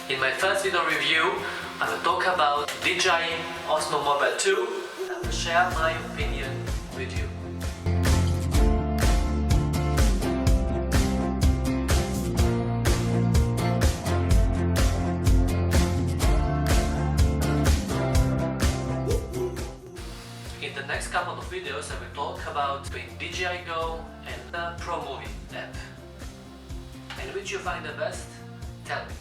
In my first video review, I will talk about DJI Osmo Mobile 2 and will share my opinion with you. In the next couple of videos, I will talk about between DJI Go and the ProMovie app. And which you find the best? Tell me.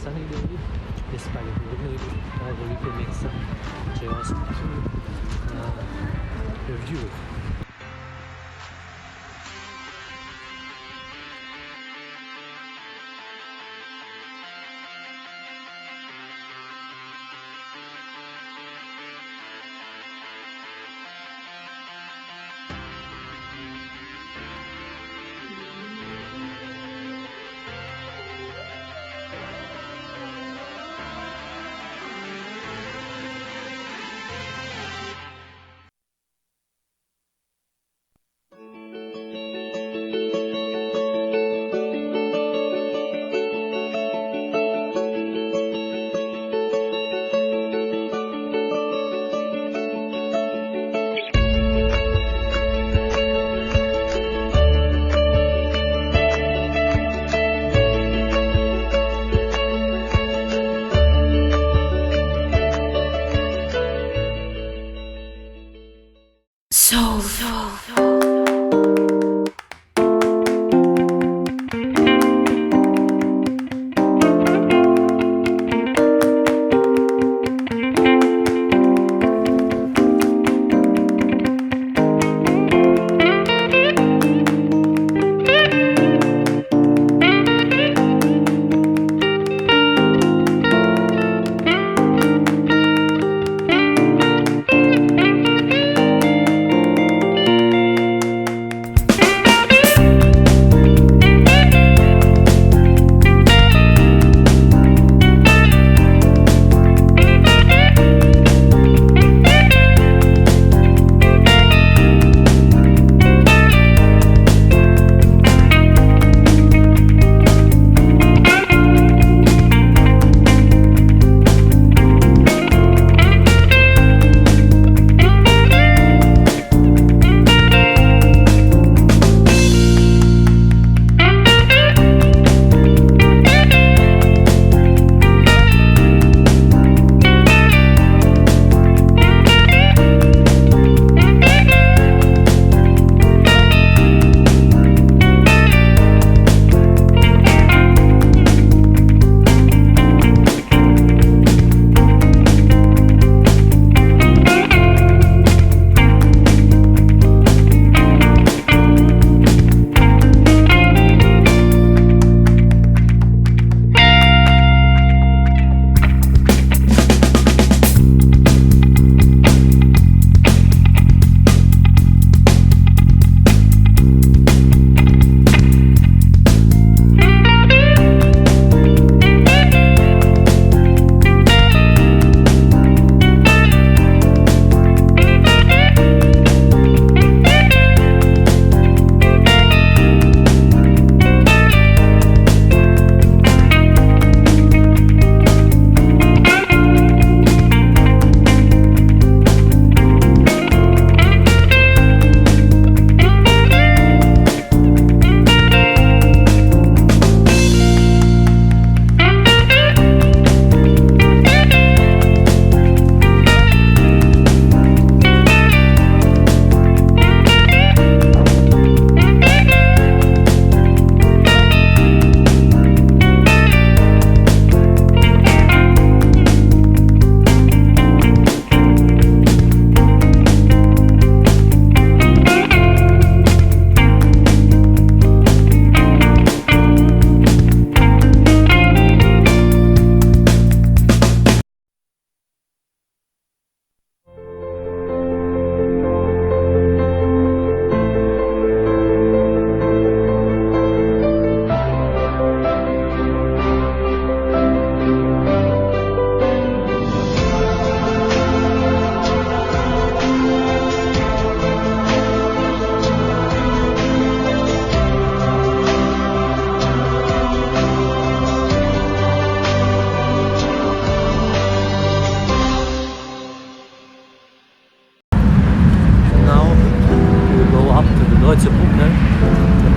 Sunny day, despite the we can make some chaos to review.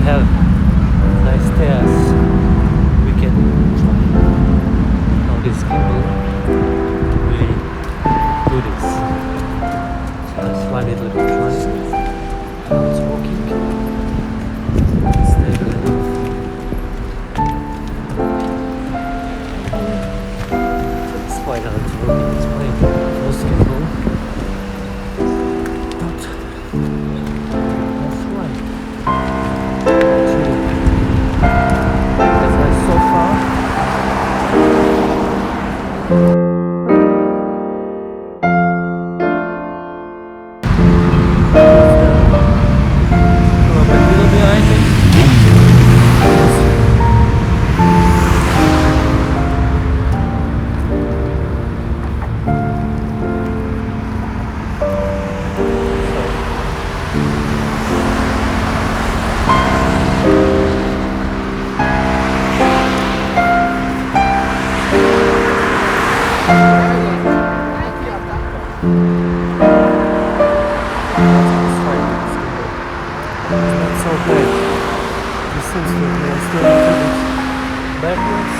have nice stairs. We can try how this gimbal really do this. So let's try a little bit try. Now it's walking. Stable enough. That's why now it's working. It's my first gimbal. But that's right. Actually, that's nice so far. Backwards,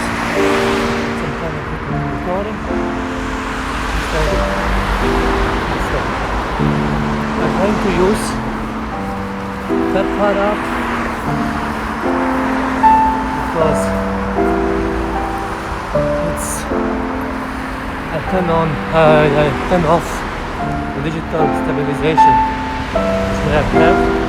some kind of recording. I'm trying to use that part up because it's I turn off the digital stabilization which I have.